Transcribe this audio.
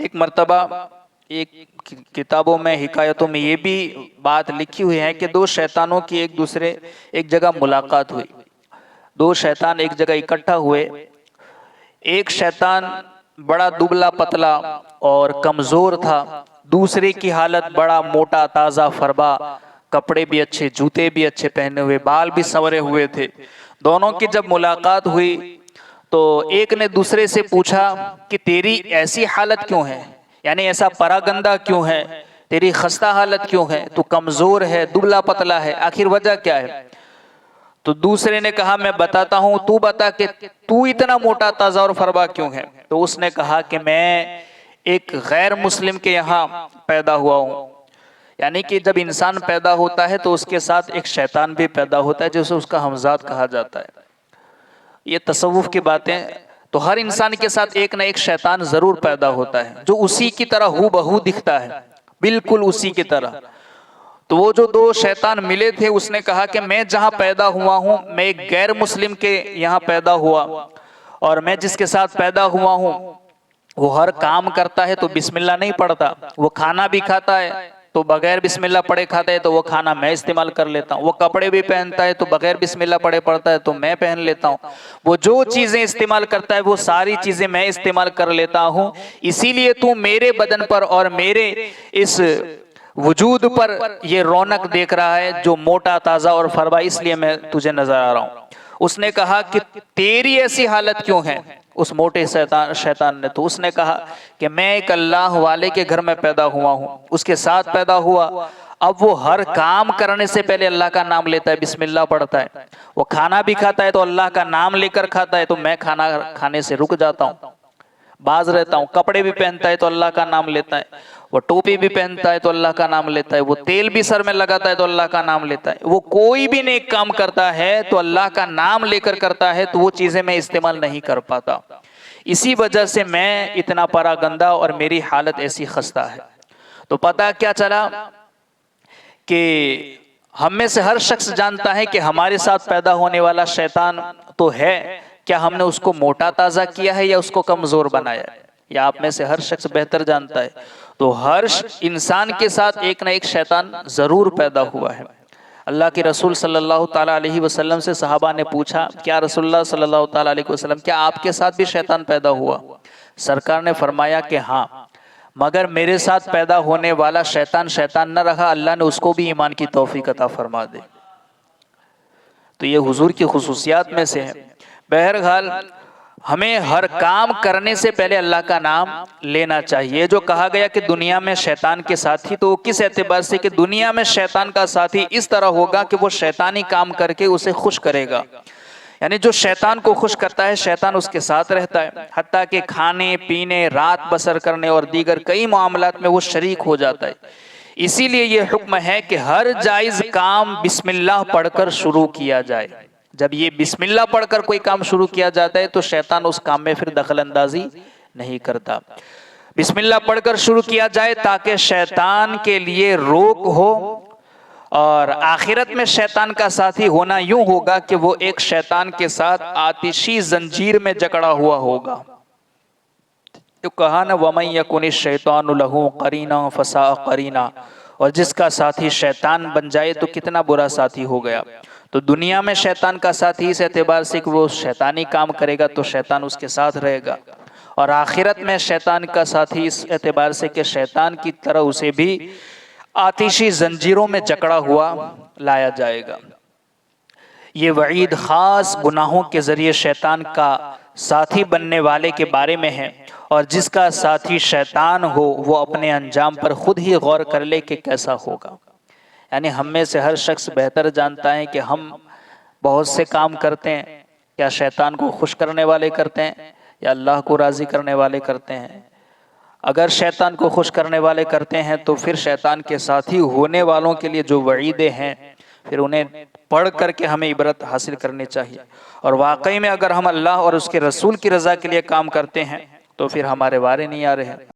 ایک مرتبہ ایک کتابوں میں حکایتوں میں یہ بھی بات لکھی ہوئی ہے کہ دو شیطانوں کی ایک جگہ ملاقات ہوئی. دو شیطان ایک جگہ اکٹھا ہوئے. ایک شیطان بڑا دبلا پتلا اور کمزور تھا، دوسرے کی حالت بڑا موٹا تازہ فربا، کپڑے بھی اچھے، جوتے بھی اچھے پہنے ہوئے، بال بھی سنورے ہوئے تھے. دونوں کی جب ملاقات ہوئی تو ایک نے دوسرے سے پوچھا کہ تیری ایسی حالت کیوں ہے، یعنی ایسا پرا گندہ کیوں ہے، تیری خستہ حالت کیوں ہے، تو کمزور ہے، دبلا پتلا ہے، آخر وجہ کیا ہے؟ تو دوسرے نے کہا میں بتاتا ہوں، تو بتا کہ تو اتنا موٹا تازہ اور فربا کیوں ہے؟ تو اس نے کہا کہ میں ایک غیر مسلم کے یہاں پیدا ہوا ہوں. یعنی کہ جب انسان پیدا ہوتا ہے تو اس کے ساتھ ایک شیطان بھی پیدا ہوتا ہے جسے اس کا ہمزاد کہا جاتا ہے. یہ تصوف کی باتیں. تو ہر انسان کے ساتھ ایک نہ ایک شیطان ضرور پیدا ہوتا ہے جو اسی کی طرح ہو بہو دکھتا ہے، بالکل اسی کی طرح. تو وہ جو دو شیطان ملے تھے، اس نے کہا کہ میں جہاں پیدا ہوا ہوں میں ایک غیر مسلم کے یہاں پیدا ہوا، اور میں جس کے ساتھ پیدا ہوا ہوں وہ ہر کام کرتا ہے تو بسم اللہ نہیں پڑھتا، وہ کھانا بھی کھاتا ہے تو بغیر بسم اللہ پڑھے کھاتا ہے تو وہ کھانا میں استعمال کر لیتا ہوں، وہ کپڑے بھی پہنتا ہے تو بغیر بسم اللہ پڑھے پڑھتا ہے تو میں پہن لیتا ہوں، وہ جو چیزیں استعمال کرتا ہے وہ ساری چیزیں میں استعمال کر لیتا ہوں. اسی لیے تو میرے بدن پر اور میرے اس وجود پر یہ رونق دیکھ رہا ہے جو موٹا تازہ اور فربا، اس لیے میں تجھے نظر آ رہا ہوں. اس نے کہا کہ تیری ایسی حالت کیوں ہے اس موٹے شیطان نے؟ تو اس نے کہا کہ میں ایک اللہ والے کے گھر میں پیدا ہوا ہوں، اس کے ساتھ پیدا ہوا. اب وہ ہر کام کرنے سے پہلے اللہ کا نام لیتا ہے، بسم اللہ پڑھتا ہے. وہ کھانا بھی کھاتا ہے تو اللہ کا نام لے کر کھاتا ہے، تو میں کھانا کھانے سے رک جاتا ہوں، باز رہتا ہوں. کپڑے بھی پہنتا ہے تو اللہ کا نام لیتا ہے، وہ ٹوپی بھی پہنتا ہے تو اللہ کا نام لیتا ہے، وہ تیل بھی سر میں لگاتا ہے تو اللہ کا نام لیتا ہے. وہ کوئی بھی نیک کام کرتا ہے تو اللہ کا نام لے کر کرتا ہے، تو وہ چیزیں میں استعمال نہیں کر پاتا. اسی وجہ سے میں اتنا پرا گندہ اور میری حالت ایسی خستہ ہے. تو پتہ کیا چلا کہ ہم میں سے ہر شخص جانتا ہے کہ ہمارے ساتھ پیدا ہونے والا شیطان تو ہے، کیا ہم نے اس کو موٹا تازہ کیا ہے یا اس کو کمزور بنایا ہے؟ یا آپ میں سے ہر شخص بہتر جانتا ہے. تو ہر انسان کے ساتھ ایک نہ ایک شیطان ضرور پیدا ہوا ہے. اللہ کے رسول صلی اللہ تعالیٰ علیہ وسلم سے صحابہ نے پوچھا کیا رسول اللہ صلی اللہ تعالیٰ علیہ وسلم کیا آپ کے ساتھ بھی شیطان پیدا ہوا؟ سرکار نے فرمایا کہ ہاں، مگر میرے ساتھ پیدا ہونے والا شیطان نہ رہا، اللہ نے اس کو بھی ایمان کی توفیق عطا فرما دے. تو یہ حضور کی خصوصیات میں سے ہے. بہرحال ہمیں ہر کام کرنے سے پہلے اللہ کا نام لینا چاہیے. جو کہا گیا کہ دنیا میں شیطان کے ساتھی، تو کس اعتبار سے کہ دنیا میں شیطان کا ساتھی اس طرح ہوگا کہ وہ شیطانی کام کر کے اسے خوش کرے گا. یعنی جو شیطان کو خوش کرتا ہے شیطان اس کے ساتھ رہتا ہے، حتیٰ کہ کھانے پینے، رات بسر کرنے اور دیگر کئی معاملات میں وہ شریک ہو جاتا ہے. اسی لیے یہ حکم ہے کہ ہر جائز کام بسم اللہ پڑھ کر شروع کیا جائے. جب یہ بسم اللہ پڑھ کر کوئی کام شروع کیا جاتا ہے تو شیطان اس کام میں پھر دخل اندازی نہیں کرتا. بسم اللہ پڑھ کر شروع کیا جائے تاکہ شیطان کے لیے روک ہو، اور آخرت میں شیطان کا ساتھی ہونا یوں ہوگا کہ وہ ایک شیطان کے ساتھ آتشی زنجیر میں جکڑا ہوا ہوگا. تو کہا نا وَمَن يَكُنِ الشَّيْطَانُ لَهُ قَرِينًا فَسَاءَ قَرِينًا، اور جس کا ساتھی شیطان بن جائے تو کتنا برا ساتھی ہو گیا. تو دنیا میں شیطان کا ساتھی اس اعتبار سے کہ وہ شیطانی کام کرے گا تو شیطان اس کے ساتھ رہے گا، اور آخرت میں شیطان کا ساتھی اس اعتبار سے کہ شیطان کی طرح اسے بھی آتشی زنجیروں میں جکڑا ہوا لایا جائے گا. یہ وعید خاص گناہوں کے ذریعے شیطان کا ساتھی بننے والے کے بارے میں ہے، اور جس کا ساتھی شیطان ہو وہ اپنے انجام پر خود ہی غور کر لے کہ کیسا ہوگا. یعنی ہم میں سے ہر شخص بہتر جانتا ہے کہ ہم بہت سے کام کرتے ہیں، کیا شیطان کو خوش کرنے والے کرتے ہیں یا اللہ کو راضی کرنے والے کرتے ہیں. اگر شیطان کو خوش کرنے والے کرتے ہیں تو پھر شیطان کے ساتھی ہونے والوں کے لیے جو وعیدیں ہیں پھر انہیں پڑھ کر کے ہمیں عبرت حاصل کرنی چاہیے. اور واقعی میں اگر ہم اللہ اور اس کے رسول کی رضا کے لیے کام کرتے ہیں تو پھر ہمارے وارے نہیں آ رہے ہیں.